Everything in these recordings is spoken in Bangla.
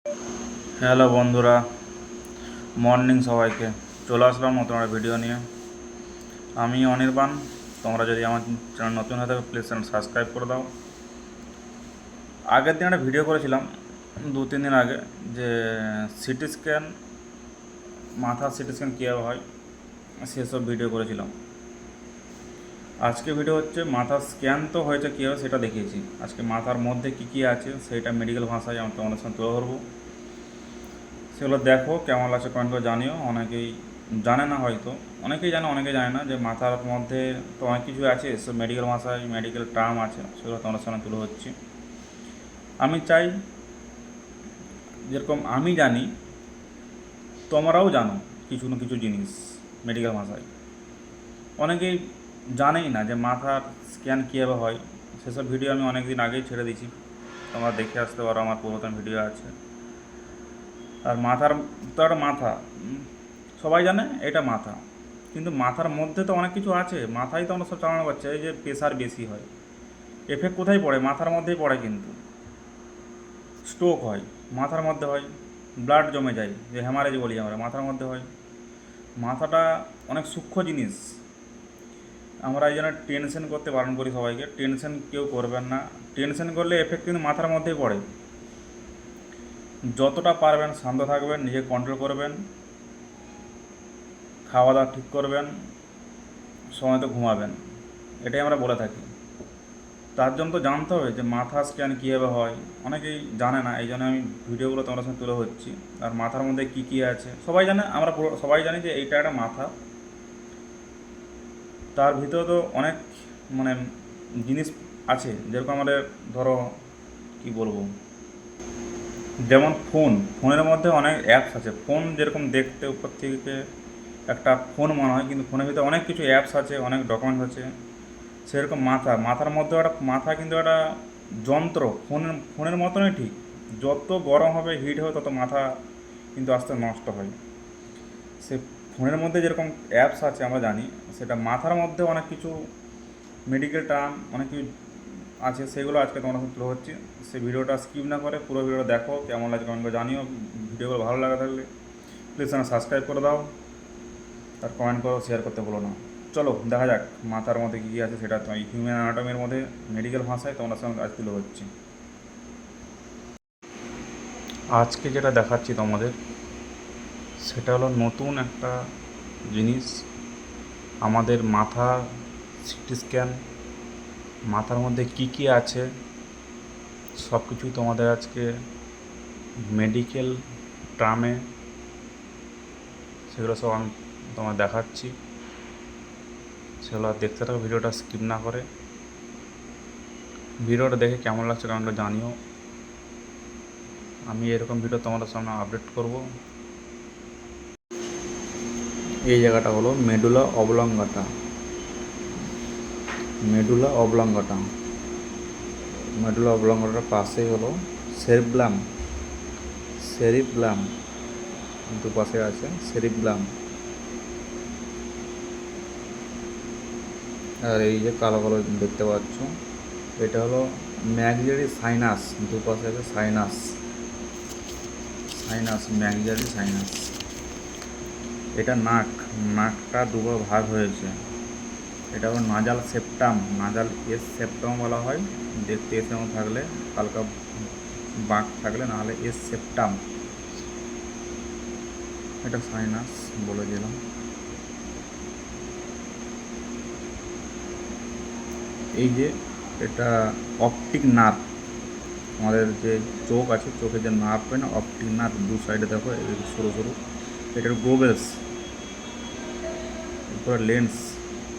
হ্যালো বন্ধুরা, মর্নিং সবাইকে। চলে আসলাম নতুন একটা ভিডিও নিয়ে। আমি অনির্বাণ। তোমরা যদি আমার চ্যানেল নতুন হয়ে থাকে প্লিজ চ্যানেল সাবস্ক্রাইব করে দাও। আগের দিন একটা ভিডিও করেছিলাম 2-3 দিন আগে, যে সিটি স্ক্যান, মাথার সিটি স্ক্যান কীভাবে হয় সেসব ভিডিও করেছিলাম। আজকে ভিডিও হচ্ছে মাথার স্ক্যান তো হয়েছে কীভাবে সেটা দেখিয়েছি। আজকে মাথার মধ্যে কী কী আছে সেটা মেডিকেল ভাষায় আমি তোমাদের সঙ্গে তুলে ধরবো। সেগুলো দেখো, কেমন লাগছে কমেন্ট করে জানিও। অনেকেই জানে না, হয়তো অনেকেই জানে অনেকেই জানে না যে মাথার মধ্যে তো অনেক কিছু আছে, সব মেডিকেল ভাষায় মেডিকেল টার্ম আছে, সেগুলো তোমাদের সামনে তুলে হচ্ছে। আমি চাই যেরকম আমি জানি তোমরাও জানো কিছু না কিছু জিনিস মেডিকেল ভাষায়। অনেকেই জানেই না যে মাথার স্ক্যান কীভাবে হয়। সেসব ভিডিও আমি অনেক দিন আগেই ছেড়ে দিয়েছি, তোমরা দেখে আসতে পারো, আমার পুরাতন ভিডিও আছে। আর মাথার তো একটা মাথা, সবাই জানে এটা মাথা, কিন্তু মাথার মধ্যে তো অনেক কিছু আছে। মাথায় তো আমরা সব চালানো পারছি। এই যে প্রেশার বেশি হয়, এফেক্ট কোথায় পড়ে? মাথার মধ্যেই পড়ে। কিন্তু স্ট্রোক হয় মাথার মধ্যে হয়, ব্লাড জমে যায়, যে হ্যামারেজ বলি আমরা, মাথার মধ্যে হয়। মাথাটা অনেক সূক্ষ্ম জিনিস। আমরা এই জন্য টেনশন করতে বারণ করি সবাইকে। টেনশন কেউ করবেন না। টেনশন করলে এফেক্ট কিন্তু মাথার মধ্যেই পড়ে। যতটা পারবেন শান্ত থাকবেন, নিজে কন্ট্রোল করবেন, খাওয়া দাওয়া ঠিক করবেন, সময় তো ঘুমাবেন, এটাই আমরা বলে থাকি। তার জন্য তো জানতে হবে যে মাথা স্ক্যান কীভাবে হয়। অনেকেই জানে না, এই জন্য আমি ভিডিওগুলো তোমার সঙ্গে তুলে হচ্ছি। আর মাথার মধ্যে কী কী আছে সবাই জানে, আমরা সবাই জানি যে এইটা একটা মাথা। তার ভিতরে তো অনেক মানে জিনিস আছে, যেরকম আমাদের ধরো কি বলবো, যেমন ফোনের মধ্যে অনেক অ্যাপস আছে। ফোন যেরকম দেখতে উপর থেকে একটা ফোন মনে হয়, কিন্তু ফোনের ভিতরে অনেক কিছু অ্যাপস আছে, অনেক ডকুমেন্টস আছে। সেরকম মাথার মধ্যে একটা মাথা কিন্তু একটা যন্ত্র, ফোনের মতনই ঠিক। যত গরম হবে, হিট হবে, তত মাথা কিন্তু আস্তে নষ্ট হয়। সে ফোনের মধ্যে যেরকম অ্যাপস আছে আমরা জানি, সেটা মাথার মধ্যে অনেক কিছু মেডিকেল টার্ম অনেক কিছু আছে, সেগুলো আজকে তোমার সাথে তুলে হচ্ছে। সেই ভিডিওটা স্কিপ না করে পুরো ভিডিওটা দেখো, কেমন লাগে কমেন্ট করে জানিও। ভিডিওগুলো ভালো লাগা থাকলে প্লিজ চ্যানেল সাবস্ক্রাইব করে দাও, আর কমেন্ট করো, শেয়ার করতে বলো না। চলো দেখা যাক মাথার মধ্যে কী কী আছে সেটা তো হিউম্যান অ্যানাটমির মধ্যে মেডিকেল ভাষায় তোমার সঙ্গে আজ তুলে হচ্ছে। আজকে যেটা দেখাচ্ছি তোমাদের, সেটা হলো নতুন একটা জিনিস। আমাদের মাথা সিটি স্ক্যান, মাথার মধ্যে কী কী আছে সব কিছুই তোমাদের আজকে মেডিকেল টার্মে সেগুলো সব আমি তোমার দেখাচ্ছি। সেগুলো দেখতে থাকো, ভিডিওটা স্কিপ না করে। ভিডিওটা দেখে কেমন লাগছে কমেন্টে জানিও। আমি এরকম ভিডিও তোমাদের সামনে আপডেট করব। এই জায়গাটা হলো medulla oblongata. Medulla oblongata, medulla অবলঙ্গাটার পাশেই হলো সেরিব্লাম। সেরিব্লাম দুপাশে আছে সেরিব্লাম। আর এই যে কালো কালো দেখতে পাচ্ছ, এটা হলো ম্যাক্সিলারি সাইনাস। দুপাশে আছে সাইনাস, ম্যাক্সিলারি সাইনাস। এটা নাকটা দুটো ভাগ হয়েছে। এটা হলো নাজাল সেপ্টাম, নাজাল এস সেপ্টাম বলা হয়। দেখতে এস এমন থাকলে, হালকা বাঁক থাকলে, নাহলে এস সেপ্টাম। এটা সাইনাস বলে দিলাম। এই যে এটা অপটিক নার্ভ, আমাদের যে চোখ আছে, চোখের যে নার্ভ হয় না, অপটিক নার্ভ, দু সাইডে দেখো সরু সরু। এটার গোগলস, এরপর লেন্স,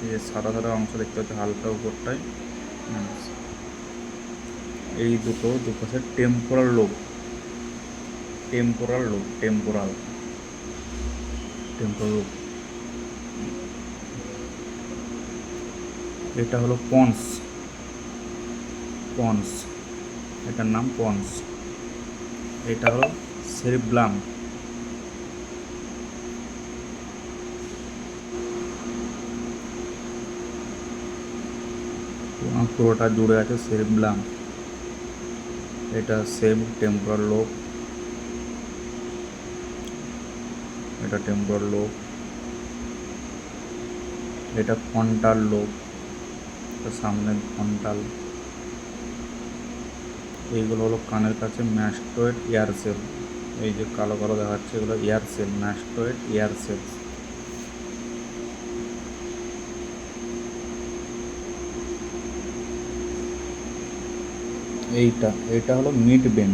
এই যে সাদা সাদা অংশ দেখতে হচ্ছে হালকা উপরটায়। এই দুপাশে টেম্পোরাল লোব, টেম্পোরাল লোব। এটা হলো পন্স, এটার নাম পন্স। এটা হলো সেরিব্লাম। পুরোটা জুড়ে আছে সেরিব্লাম। এটা সেম টেম্পোরাল লোব। এটা টেম্পোরাল লোব, এটা ফ্রন্টাল লোব, সামনে ফ্রন্টাল। এইগুলো হলো কানের কাছে ম্যাস্টয়েড ইয়ার সেল। এই যে কালো কালো দেখাচ্ছে এগুলো ইয়ার সেল, ম্যাস্টয়েড ইয়ার সেল। এইটা হলো mid Ben,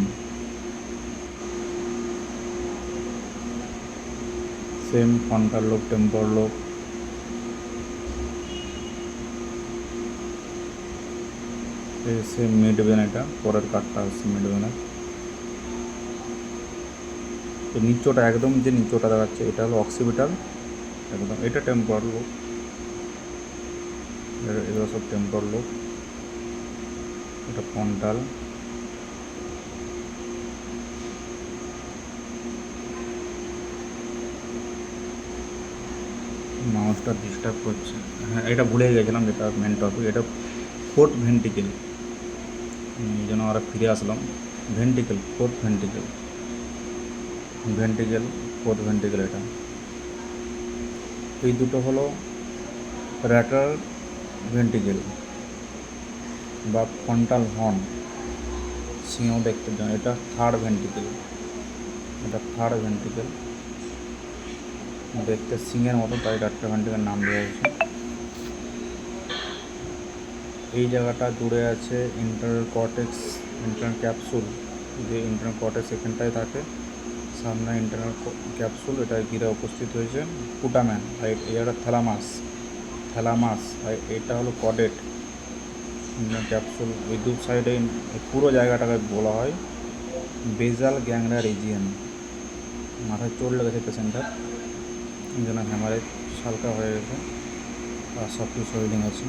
same frontal lobe, temporal lobe. Same mid Ben, এটা পরের কাঠটা হচ্ছে মিড বেনের। তো নিচোটা একদম যে নিচোটা দেখাচ্ছে এটা হলো অক্সিপিটাল একদম, এটা টেম্পোরাল লোব। এগুলো সব টেম্পোরাল লোব। এটা ফ্রন্টাল। মাউসটা ডিস্টার্ব করছে। হ্যাঁ, এটা ভুলে গেছিলাম, যেটা মেন টপিক, এটা ফোর্থ ভেন্টিকেল। এই জন্য আমরা ফিরে আসলাম। ভেন্টিকেল, ফোর্থ ভেন্টিকেল, ভেন্টিকেল, ফোর্থ ভেন্টিকেল। এটা এই দুটো হলো র্যাটার ভেন্টিকেল বা ফ্রন্টাল হর্ন, সিংহ দেখতে জন্য। এটা থার্ড ভেন্টিকেল, এটা থার্ড ভেন্টিকেল। দেখতে সিংহের মতো, তাই র্যাটার ভেন্টিকেল নাম দেওয়া হয়েছে। এই জায়গাটা জুড়ে আছে ইন্টারনাল কর্টেক্স, ইন্টারনাল ক্যাপসুল। যে ইন্টারনাল কর্টেক্স এখানটায় থাকে, সামনে ইন্টারনাল ক্যাপসুল, এটা ঘিরে উপস্থিত হয়েছে পুটাম্যান। আর এই জায়গাটা থ্যালামাস, থ্যালামাস। আর এটা হলো কডেট, ইন্টারনাল ক্যাপসুল। ওই দু সাইডে পুরো জায়গাটাকে বলা হয় বেজাল গ্যাংরা রিজিয়ন। মাথায় চোট লেগেছে পেশেন্টার, এই জন্য হ্যামারেজ হালকা হয়ে গেছে আর সব কিছু সোয়েলিং আছে।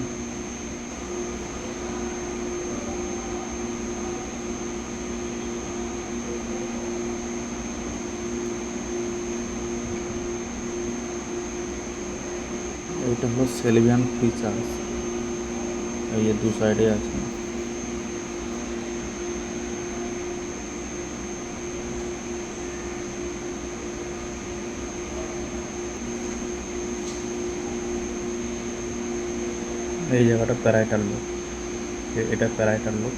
এইটা হলো সেলভিয়ান ফিচার্স, এই যে দু সাইডে আছে। এই জায়গাটা প্যারাইটাল লোব, এটা প্যারাইটাল লোব,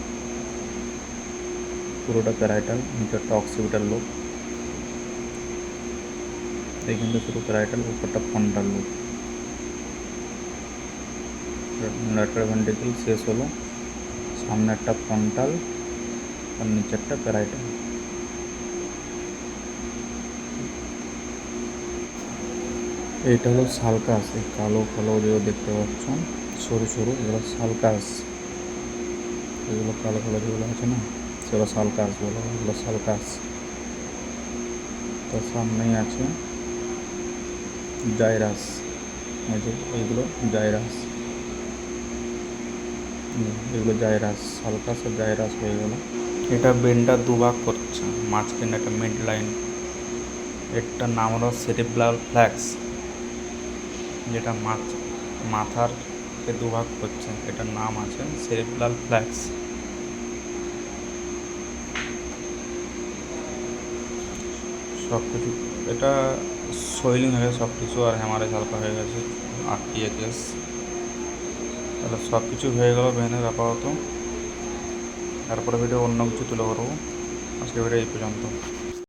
পুরোটা প্যারাইটাল। নিচেরটা অক্সিপিটাল লোব, এইখানটা শুধু প্যারাইটাল, উপরটা ফ্রন্টাল লোব। ল্যাটারাল ভেন্ট্রিকল শেষ হলো, সামনে একটা ফ্রন্টাল আর নিচেরটা প্যারাইটাল। এইটা হলো সালকাস, এই কালো কালো যেগুলো দেখতে পাচ্ছ সরু সরু, এগুলো সালকাস। এগুলো কালো কালো যেগুলো আছে না, সেগুলো সালকাস বলে, এগুলো সালকাস। তার সামনেই আছে জাইরাস, এই যে এইগুলো জাইরাস, এগুলো জাইরাস। সালকাস আর জাইরাস হয়ে গেল। এটা বেনটা দুভাগ করছে, মাঝখানে একটা মিড লাইন। এটার নাম হলো সেরিব্রাল ফ্ল্যাক্স, যেটা মাথারকে দুভাগ করছে, এটার নাম আছে সেরিব্রাল ফ্ল্যাক্স। সব কিছু এটা সোয়েলিং হয়ে গেছে সব কিছু, আর হ্যামারেজ হালকা হয়ে গেছে, আটকিয়ে কেস। তাহলে সব কিছু হয়ে গেল ভেনের আপাতত। তারপরে ভিডিও অন্য কিছু তুলে ধরবো। আজকে ভিডিও এই পর্যন্ত।